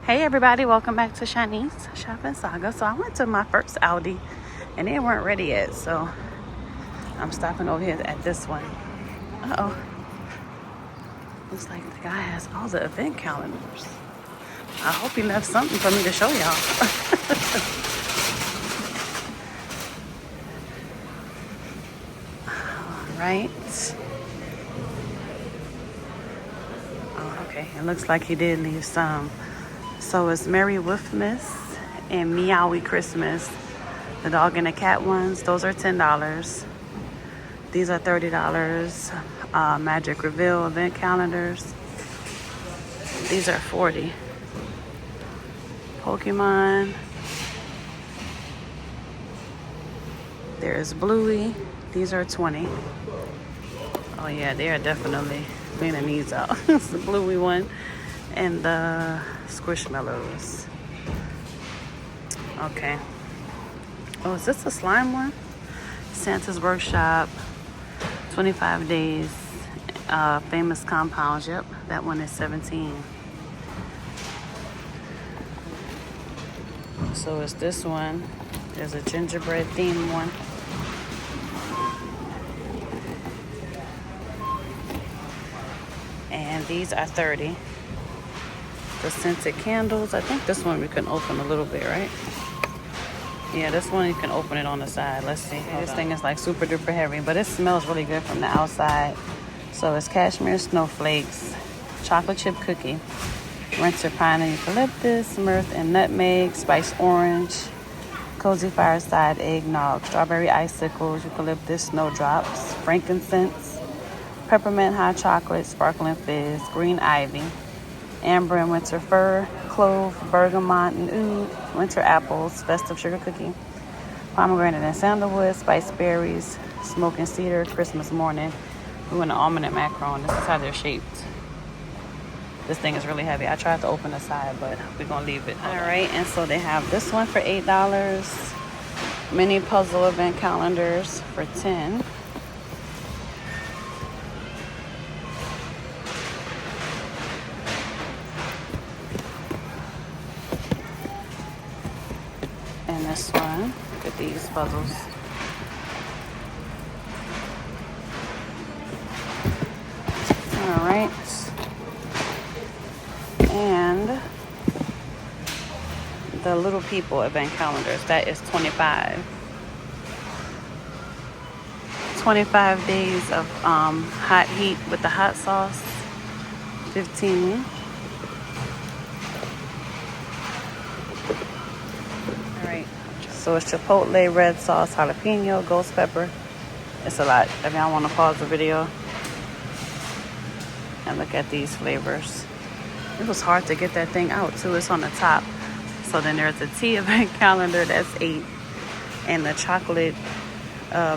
Hey everybody, welcome back to Shanice Shopping Saga. So I went to my first Aldi and they weren't ready yet, so I'm stopping over here at this one. Uh-oh. Looks like the guy has all the event calendars. I hope he left something for me to show y'all. All right. Oh, okay. It looks like he did leave some. So it's Merry Wolfmas and Meowie Christmas. The dog and the cat ones, those are $10. These are $30. Magic Reveal event calendars. These are $40. Pokemon. There's Bluey. These are $20. Oh yeah, they are definitely cleaning these out. It's the Bluey one and the Squishmallows. Okay. Oh, is this a slime one? Santa's Workshop. 25 days. Famous Compounds. Yep, that one is $17. So it's this one. There's a gingerbread themed one. And these are $30. The scented candles. I think this one we can open a little bit, right? Yeah, this one you can open it on the side. Let's see. This thing is like super duper heavy, but it smells really good from the outside. So it's cashmere snowflakes, chocolate chip cookie, rinser pine and eucalyptus, myrrh and nutmeg, spiced orange, cozy fireside eggnog, strawberry icicles, eucalyptus snowdrops, frankincense, peppermint hot chocolate, sparkling fizz, green ivy, amber and winter fir, clove, bergamot and oud, winter apples, festive sugar cookie, pomegranate and sandalwood, spiced berries, smoke and cedar, Christmas morning. We want an almond and macaron. This is how they're shaped. This thing is really heavy. I tried to open the side, but we're gonna leave it. All right, and so they have this one for $8. Mini puzzle event calendars for $10. And this one, look at these puzzles. All right. And the Little People event calendars, that is $25. 25 days of hot heat with the hot sauce, $15. So it's chipotle, red sauce, jalapeno, ghost pepper. It's a lot. If y'all want to pause the video and look at these flavors. It was hard to get that thing out too. It's on the top. So then there's a tea event calendar, that's $8. And the chocolate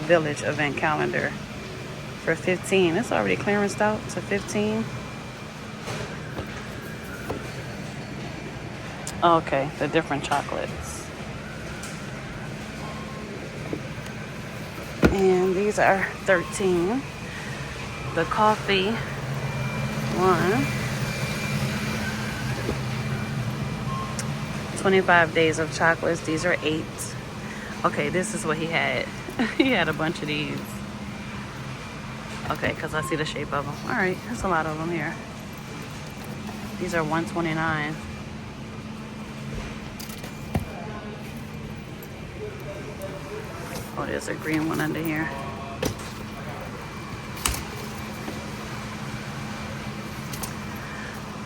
village event calendar for $15. It's already clearanced out to $15. Okay, the different chocolates. And these are $13. The coffee one. 25 days of chocolates. These are $8. Okay, this is what he had. He had a bunch of these. Okay, because I see the shape of them. All right, there's a lot of them here. These are $129. Oh, there's a green one under here.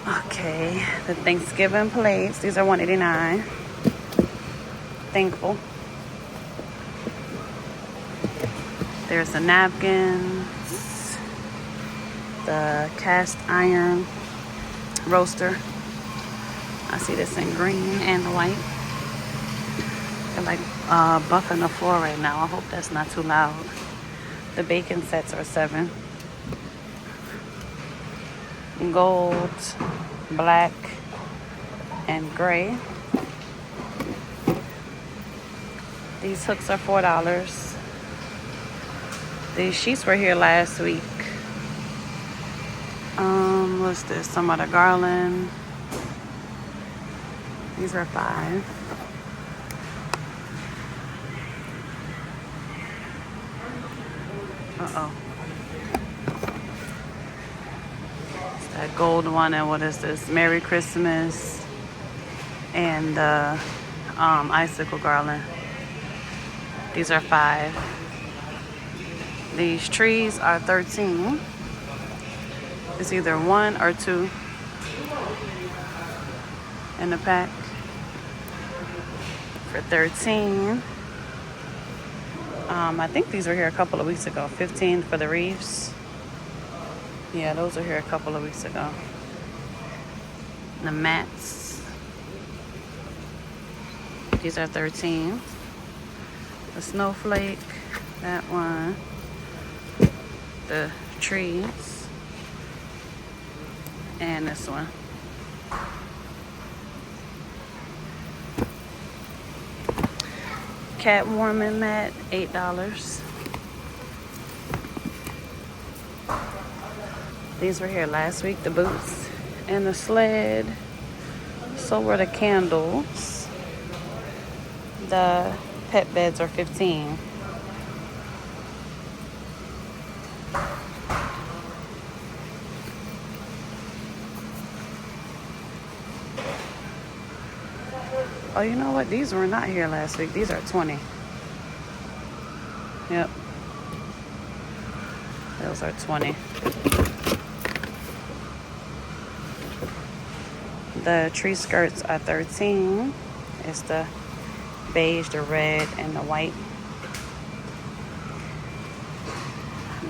Okay, the Thanksgiving plates. These are $189. Thankful. There's the napkins. The cast iron roaster. I see this in green and white. They're like buffing the floor right now. I hope that's not too loud. The bacon sets are $7. Gold, black, and gray. These hooks are $4. These sheets were here last week. What's this? Some of the garland. These are $5. Uh-oh. It's that gold one, and what is this? Merry Christmas. And the icicle garland. These are $5. These trees are $13. It's either 1 or 2 in the pack for $13. I think these were here a couple of weeks ago. $15 for the wreaths. Yeah, those were here a couple of weeks ago. The mats. These are $13. The snowflake, that one. The trees. And this one. Cat warming mat, $8. These were here last week, the boots and the sled. So were the candles. The pet beds are $15. Oh, you know what? These were not here last week. These are $20. Yep. Those are $20. The tree skirts are $13. It's the beige, the red, and the white.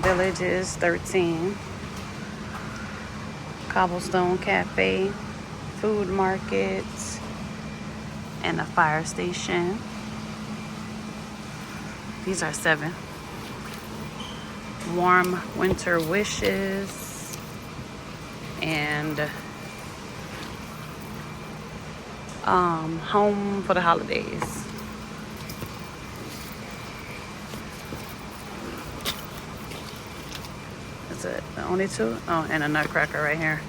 Village is $13. Cobblestone Cafe, food market, and a fire station. These are $7. Warm winter wishes and home for the holidays. Is it the only 2? Oh, and a nutcracker right here.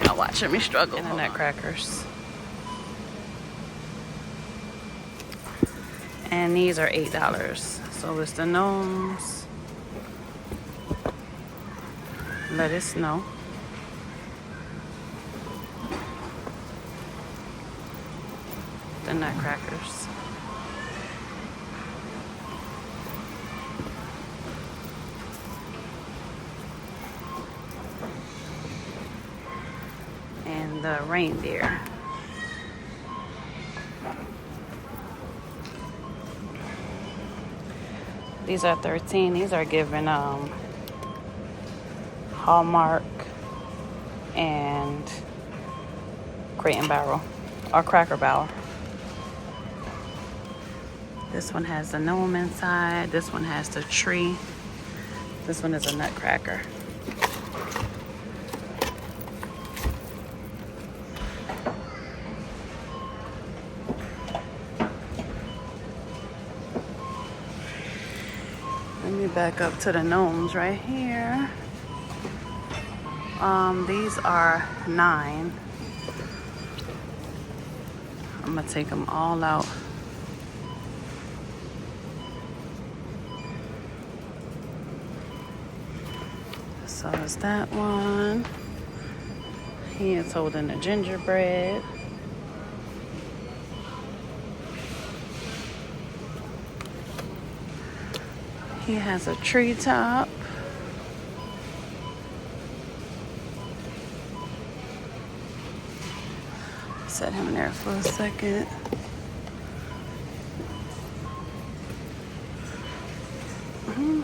Y'all watching me struggle. And the nutcrackers. And these are $8. So it's the gnomes. Let it snow. The nutcrackers. And the reindeer. These are $13. These are given Hallmark and Crate and Barrel or Cracker Barrel. This one has the gnome inside. This one has the tree. This one is a nutcracker. Let me back up to the gnomes right here. These are $9. I'm gonna take them all out. So it's that one. He is holding a gingerbread. He has a treetop. Set him there for a second.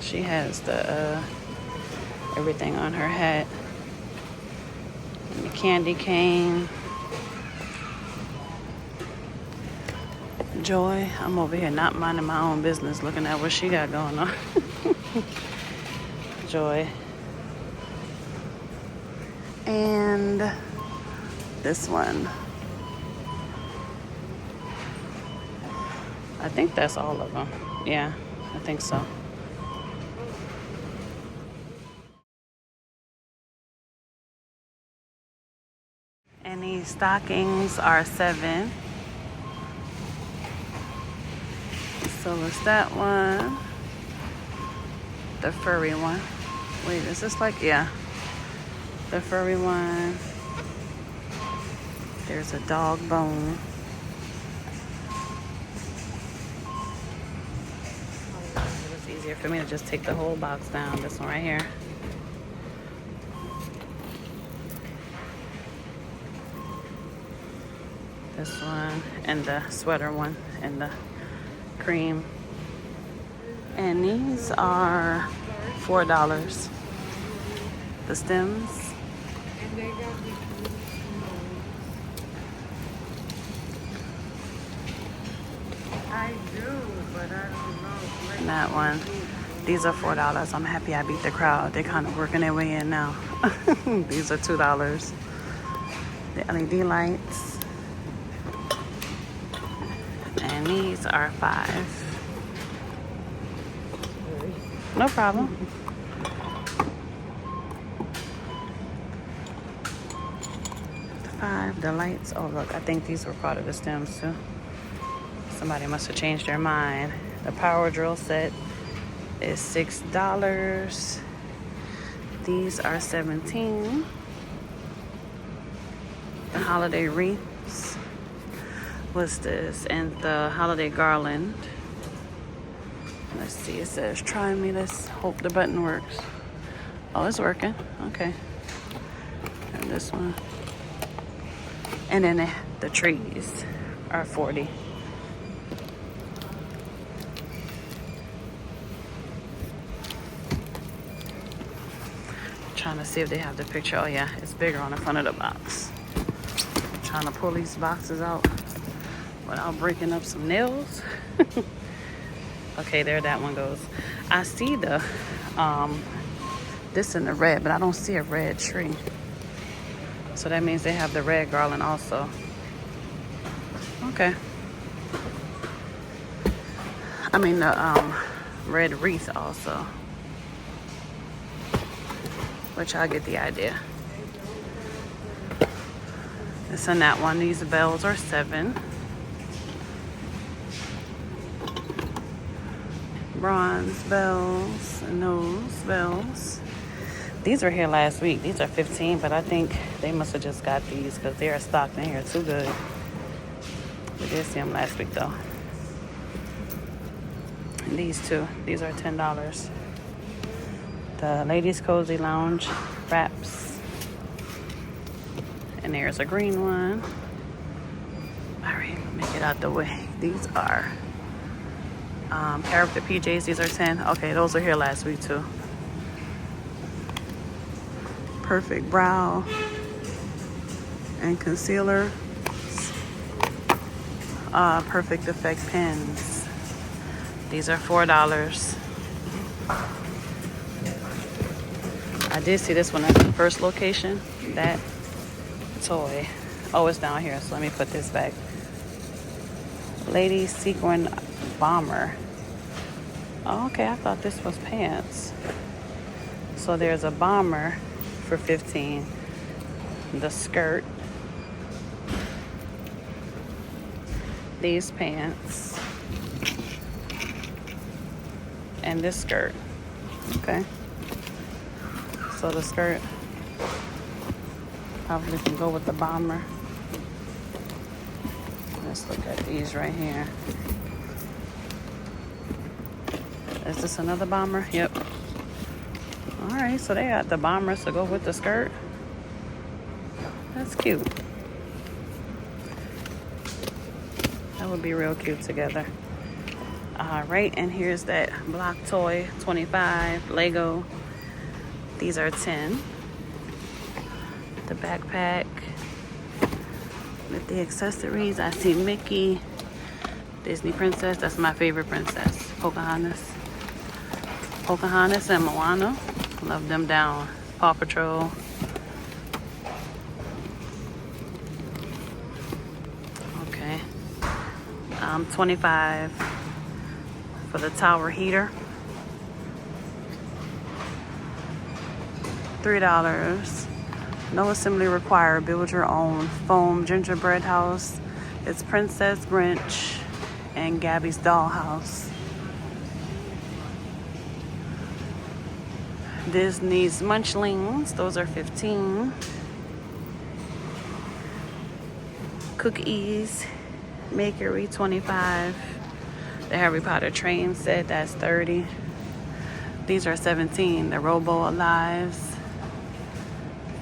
She has the everything on her hat. And the candy cane. Joy, I'm over here not minding my own business, looking at what she got going on. Joy. And this one. I think that's all of them. Yeah, I think so. And these stockings are $7. So it's that one. The furry one. Wait, is this like, yeah. The furry one. There's a dog bone. It was easier for me to just take the whole box down. This one right here. This one and the sweater one and the cream. And these are $4. The stems. I do, but I don't know. And that one. These are $4. I'm happy I beat the crowd. They're kind of working their way in now. These are $2. The LED lights. And these are $5. No problem. $5. The lights. Oh, look. I think these were part of the stems, too. Somebody must have changed their mind. The power drill set is $6. These are $17. The holiday wreaths. What's this? And the holiday garland. Let's see. It says, try me. Let's hope the button works. Oh, it's working. Okay. And this one. And then the trees are $40. Trying to see if they have the picture. Oh yeah, it's bigger on the front of the box. I'm trying to pull these boxes out without breaking up some nails. Okay, there that one goes. I see the this in the red, but I don't see a red tree. So that means they have the red garland also. Okay. I mean the red wreath also. Which I get the idea. It's in that one. These bells are $7. Bronze bells and those bells. These were here last week. These are $15, but I think they must have just got these because they are stocked in here too good. We did see them last week though. And these two. These are $10. The ladies' cozy lounge wraps. And there's a green one. All right, let me get out the way. These are character PJs. These are 10. Okay, those are here last week too. Perfect brow and concealer. Perfect effect pens. These are $4. I did see this one at the first location. That toy. Oh, it's down here. So let me put this back. Lady sequin bomber. Oh, okay. I thought this was pants. So there's a bomber for $15. The skirt. These pants. And this skirt. Okay. So the skirt probably can go with the bomber. Let's look at these right here. Is this another bomber? Yep. All right, so they got the bombers to go with the skirt. That's cute. That would be real cute together. All right, and here's that block toy, 25 Lego. These are 10. The backpack with the accessories. I see Mickey, Disney princess. That's my favorite princess. Pocahontas and Moana. Love them down. Paw Patrol. Okay. 25 for the tower heater. $3. No assembly required. Build your own foam gingerbread house. It's Princess Grinch and Gabby's dollhouse. Disney's Munchlings. Those are $15. Cookies. Makery, $25. The Harry Potter train set, that's $30. These are $17. The Robo Alives,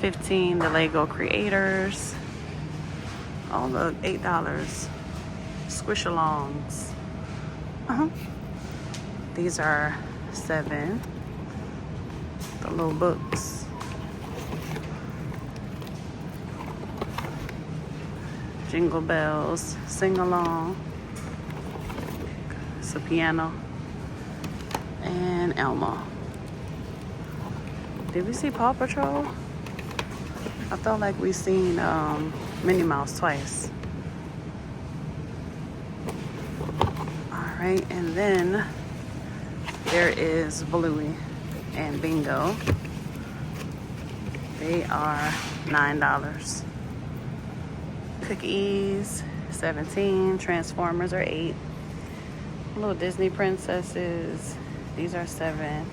$15. The Lego Creators. Oh look, $8. Squish-alongs. These are $7. The little books. Jingle Bells, Sing Along. It's a piano. And Elmo. Did we see Paw Patrol? I felt like we seen Minnie Mouse twice. Alright, and then there is Bluey and Bingo. They are $9. Cookies, $17. Transformers are $8. Little Disney princesses, these are $7.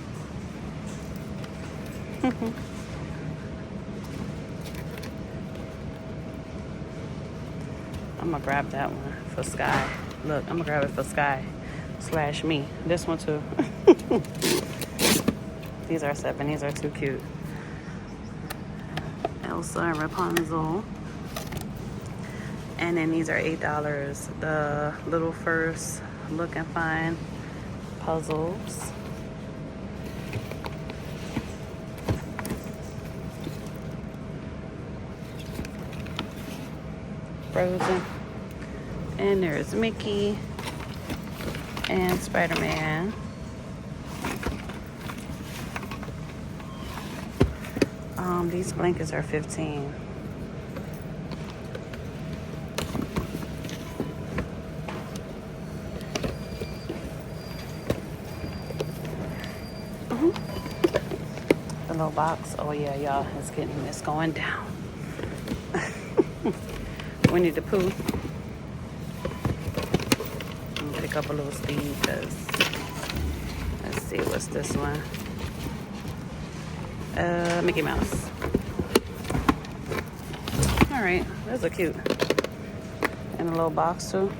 I'm gonna grab that one for Sky. Look, I'm gonna grab it for Sky / me. This one too. These are $7. These are too cute. Elsa and Rapunzel. And then these are $8. The Little First Look and Find puzzles. Frozen. And there's Mickey and Spider-Man. These blankets are $15. The little box. Oh yeah, y'all, it's going down. Winnie the Pooh. Get a couple little Steve, because let's see, what's this one? Mickey Mouse. All right, those are cute. In a little box too.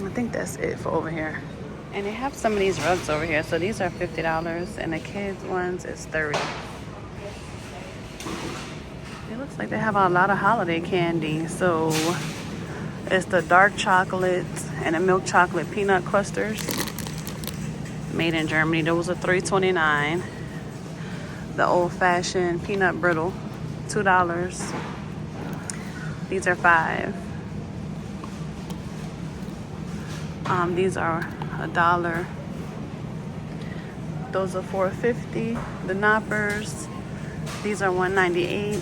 I think that's it for over here. And they have some of these rugs over here. So these are $50, and the kids ones is $30. It looks like they have a lot of holiday candy. So it's the dark chocolate and the milk chocolate peanut clusters, made in Germany. Those are $3.29. The old-fashioned peanut brittle, $2. These are $5. These are $1. Those are $4.50. The Knoppers, these are $1.98.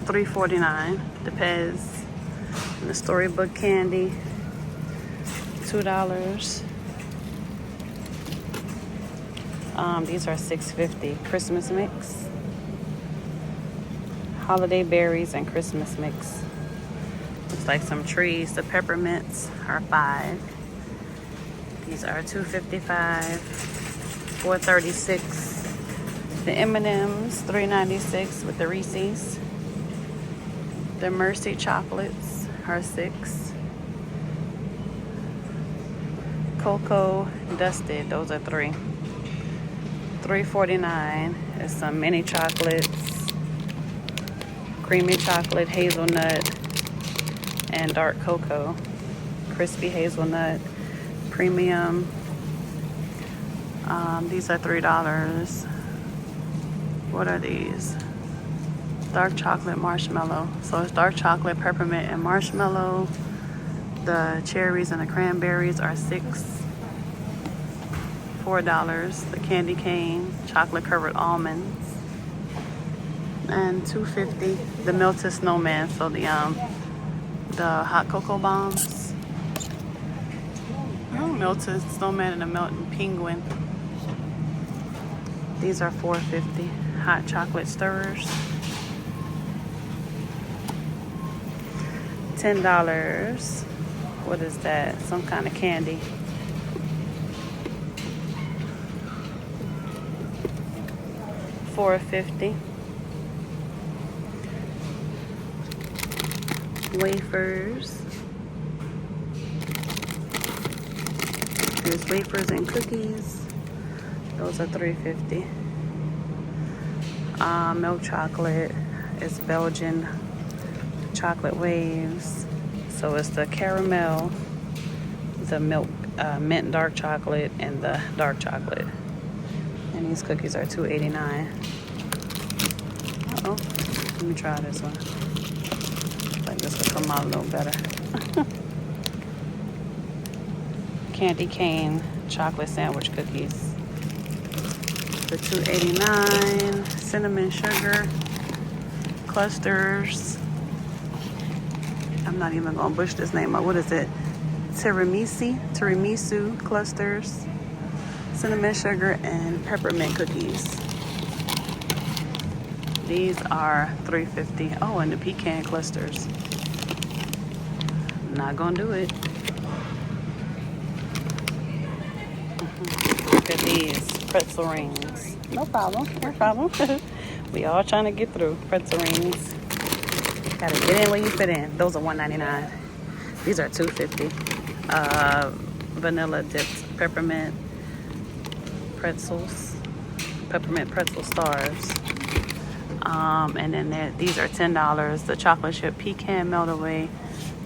$3.49. The Pez and the Storybook candy, $2. These are $6.50. Christmas mix. Holiday berries and Christmas mix. Looks like some trees. The peppermints are $5. These are $2.55. $4.36. The M&Ms, $3.96 with the Reese's. The Mercy chocolates are $6. Cocoa Dusted, those are $3. $3.49 is some mini chocolates, creamy chocolate, hazelnut, and dark cocoa. Crispy hazelnut, premium. These are $3. What are these? Dark chocolate marshmallow. So it's dark chocolate, peppermint, and marshmallow. The cherries and the cranberries are $4. The candy cane, chocolate covered almonds, and $2.50. The melted snowman. So the hot cocoa bombs. Melted snowman and a melting penguin. These are $4.50. Hot chocolate stirrers. $10. What is that? Some kind of candy. $4.50. Wafers. There's wafers and cookies. Those are $3.50. Milk chocolate is Belgian chocolate waves. So it's the caramel, the milk, mint dark chocolate, and the dark chocolate. And these cookies are $2.89. Uh-oh. Let me try this one. I think this will come out a little better. Candy cane chocolate sandwich cookies for $2.89. Cinnamon sugar clusters. I'm not even gonna butcher this name up. What is it? Tiramisu clusters, cinnamon sugar, and peppermint cookies. These are $3.50. Oh, and the pecan clusters. Not gonna do it. Look at these pretzel rings. No problem. No problem. We all trying to get through. Pretzel rings. Gotta get in where you fit in. Those are $1.99. These are $2.50. Vanilla dipped peppermint pretzels. Peppermint pretzel stars. And then these are $10. The chocolate chip pecan melt away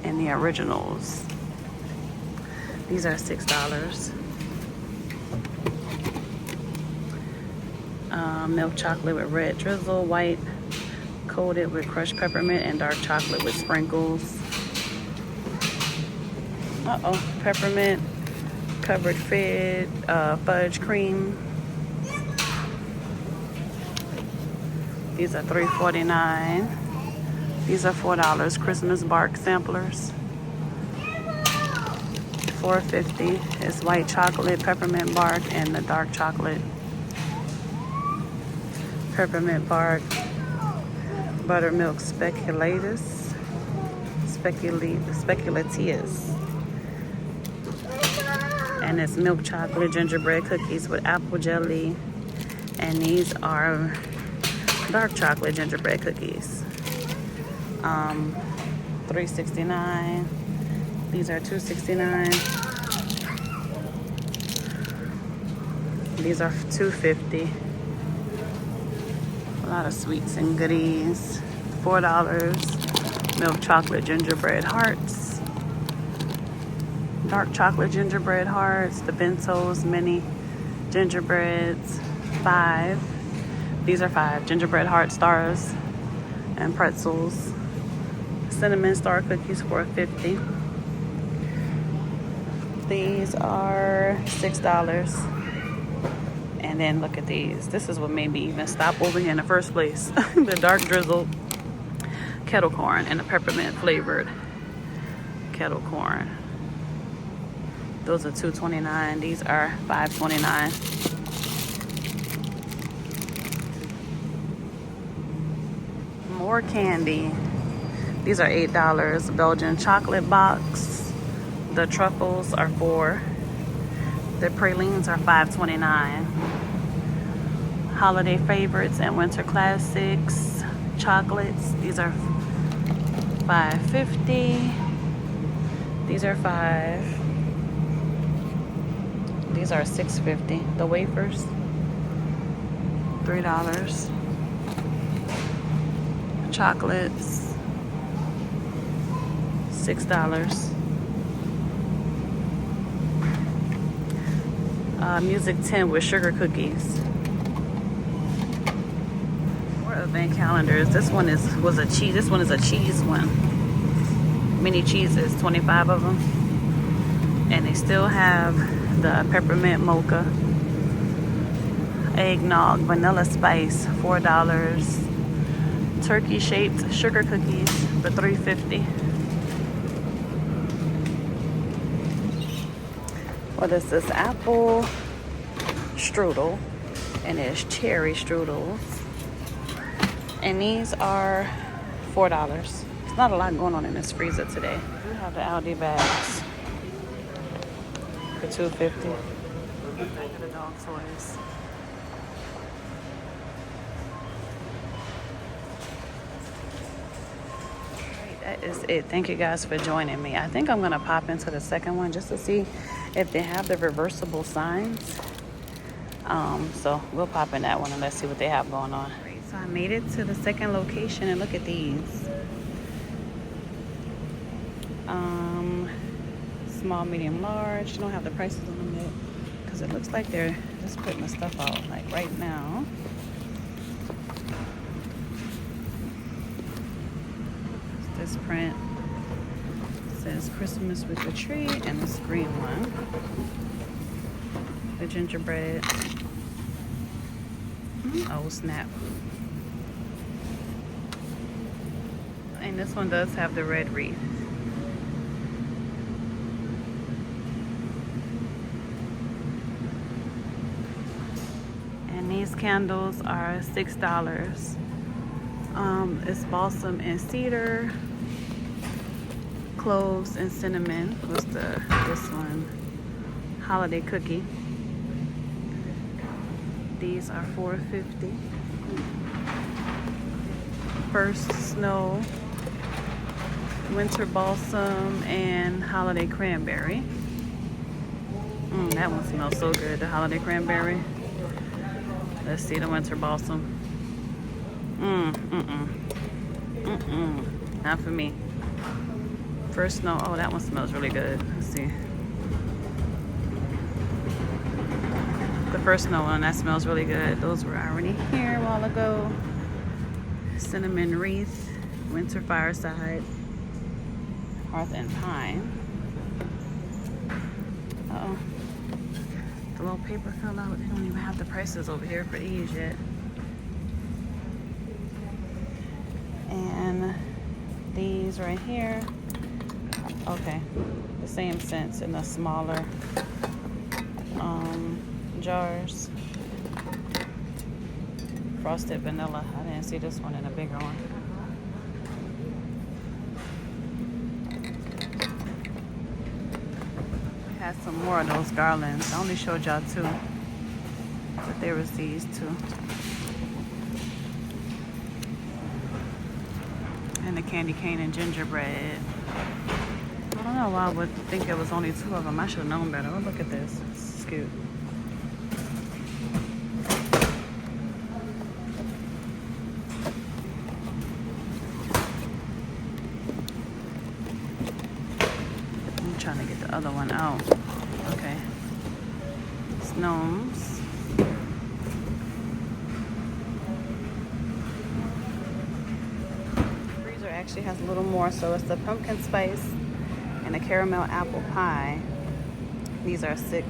and the originals. These are $6. Milk chocolate with red drizzle, white coated with crushed peppermint, and dark chocolate with sprinkles. Peppermint covered fudge cream. These are $3.49. These are $4. Christmas bark samplers. $4.50. It's white chocolate, peppermint bark, and the dark chocolate. Peppermint bark, buttermilk speculatius. And it's milk chocolate gingerbread cookies with apple jelly. And these are dark chocolate gingerbread cookies. $3.69. These are $2.69. These are $2.50. A lot of sweets and goodies. $4. Milk chocolate gingerbread hearts. Dark chocolate gingerbread hearts. The Bento's mini gingerbreads. $5. These are $5. Gingerbread heart stars and pretzels. Cinnamon star cookies for $4.50. These are $6. And then look at these. This is what made me even stop over here in the first place. The dark drizzled kettle corn and the peppermint flavored kettle corn. Those are $2.29. These are $5.29. More candy. These are $8. Belgian chocolate box. The truffles are $4. The pralines are $5.29. Holiday favorites and winter classics chocolates. These are $5.50. These are $5. These are $6.50. The wafers, $3. Chocolates, $6. Music 10 with sugar cookies. More event calendars. This one was a cheese. This one is a cheese one. Mini cheeses, 25 of them, and they still have the peppermint mocha, eggnog, vanilla spice, $4. Turkey shaped sugar cookies for $3.50. What is this? Apple strudel And there's cherry strudels. And these are $4. There's not a lot going on in this freezer today. We have the Aldi bags for $2.50. Back of the dog toys. That is it. Thank you guys for joining me. I think I'm gonna pop into the second one just to see if they have the reversible signs. So we'll pop in that one and let's see what they have going on. Right, so I made it to the second location and look at these. Small, medium, large. You don't have the prices on them yet because it looks like they're just putting the stuff out like right now. This print says Christmas with the tree, and this green one, the gingerbread. Oh snap. And this one does have the red wreath. And these candles are $6. It's balsam and cedar, cloves and cinnamon. What's this one? Holiday cookie. These are $4.50. First snow, winter balsam, and holiday cranberry. That one smells so good, the holiday cranberry. Let's see the winter balsam. Not for me. First snow. Oh, that one smells really good. Let's see. The first snow one, that smells really good. Those were already here a while ago. Cinnamon wreath, winter fireside, hearth and pine. Uh-oh. The little paper fell out. They don't even have the prices over here for these yet. And these right here, okay, the same scents in the smaller jars. Frosted vanilla. I didn't see this one in a bigger one. We had some more of those garlands. I only showed y'all two, but there was these two. And the candy cane and gingerbread. I don't know why I would think it was only two of them. I should have known better. Oh, look at this. This is cute. I'm trying to get the other one out. Okay. It's gnomes. Actually has a little more, so it's the pumpkin spice and a caramel apple pie. These are $6.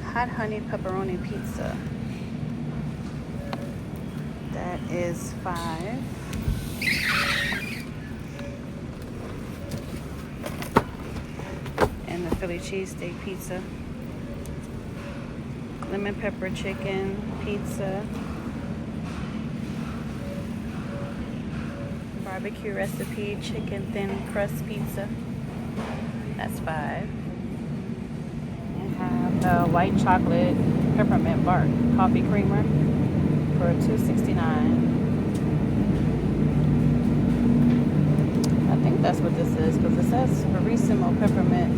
Hot honey pepperoni pizza, that is $5. And the Philly cheesesteak pizza, lemon pepper chicken pizza, barbecue recipe chicken thin crust pizza, that's $5. And have the white chocolate peppermint bark coffee creamer for $2.69. I think that's what this is because it says Verissimo peppermint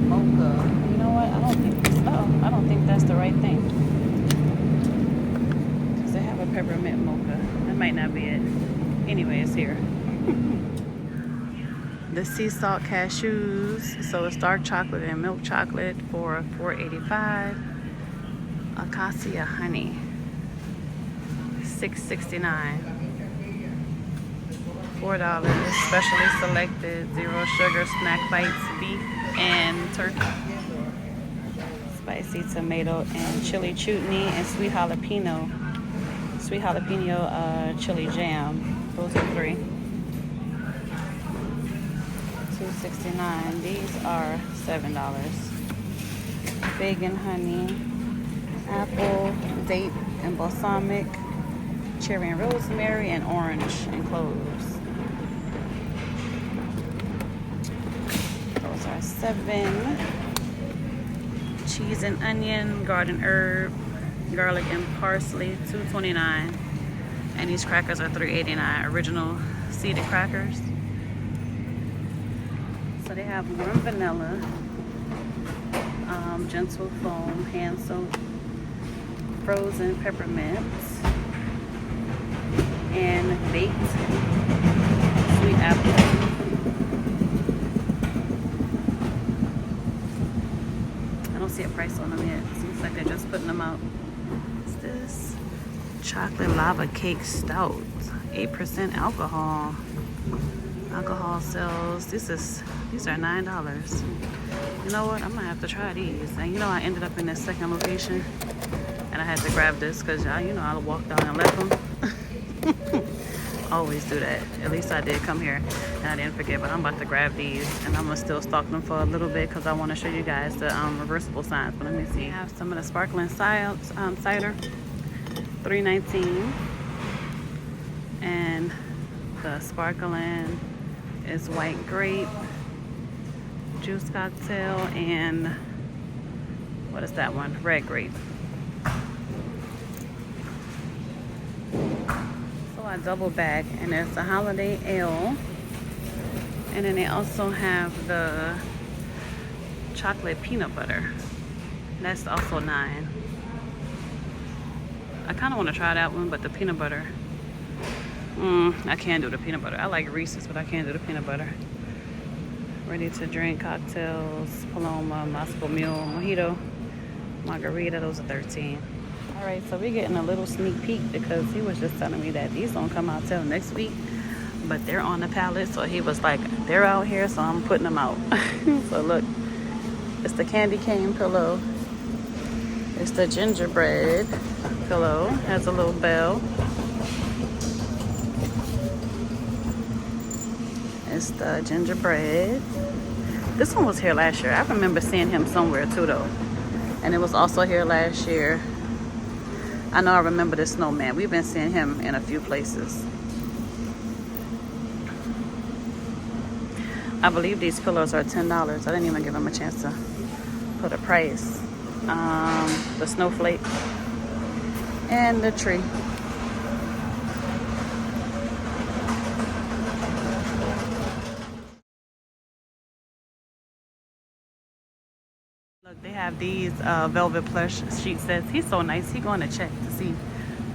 mocha. You know what? I don't think that's the right thing because they have a peppermint mocha. That might not be it. Anyway, it's here. The sea salt cashews, so it's dark chocolate and milk chocolate for $4.85. Acacia honey, $6.69. $4. Specially selected 0 sugar snack bites, beef and turkey. Spicy tomato and chili chutney and sweet jalapeno chili jam. Those are $3. $2.69. These are $7. Bacon, honey, apple, date and balsamic, cherry and rosemary, and orange and cloves. Those are $7. Cheese and onion, garden herb, garlic and parsley, $2.29. And these crackers are $3.89. Original seeded crackers. So they have warm vanilla, gentle foam, hand soap, frozen peppermints, and baked sweet apple. I don't see a price on them yet. Seems like they're just putting them out. What's this? Chocolate lava cake stout, 8% alcohol. Alcohol sales. These are $9. You know what? I'm gonna have to try these. And you know, I ended up in this second location, and I had to grab this because you know I walked down and left them. Always do that. At least I did come here and I didn't forget. But I'm about to grab these, and I'm gonna still stalk them for a little bit because I want to show you guys the reversible signs. But let me see. I have some of the sparkling cider, $3.19, and the sparkling is white grape juice cocktail, and what is that one? Red grape. So I double bag, and there's the holiday ale, and then they also have the chocolate peanut butter. That's also $9. I kind of want to try that one, but the peanut butter, I can't do the peanut butter. I like Reese's, but I can't do the peanut butter. Ready to drink cocktails, Paloma, Moscow Mule, Mojito, Margarita. Those are $13. All right, so we're getting a little sneak peek because he was just telling me that these don't come out till next week, but they're on the pallet. So he was like, they're out here, so I'm putting them out. So look, it's the candy cane pillow. It's the gingerbread pillow. Has a little bell. It's the gingerbread. This one was here last year. I remember seeing him somewhere too though. And it was also here last year. I know I remember the snowman. We've been seeing him in a few places. I believe these pillows are $10. I didn't even give him a chance to put a price. The snowflake and the tree. Look, they have these velvet plush sheet sets. He's so nice. He's going to check to see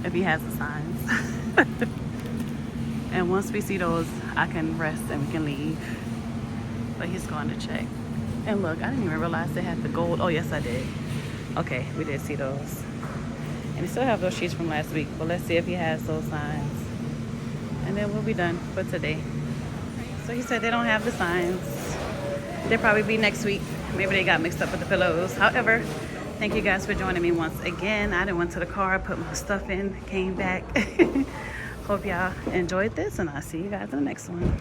if he has the signs. And once we see those, I can rest and we can leave. But he's going to check. And look, I didn't even realize they had the gold. Oh, yes, I did. Okay, we did see those. And we still have those sheets from last week. But let's see if he has those signs. And then we'll be done for today. So he said they don't have the signs. They'll probably be next week. Maybe they got mixed up with the pillows. However, thank you guys for joining me once again. I done went to the car, put my stuff in, came back. Hope y'all enjoyed this, and I'll see you guys in the next one.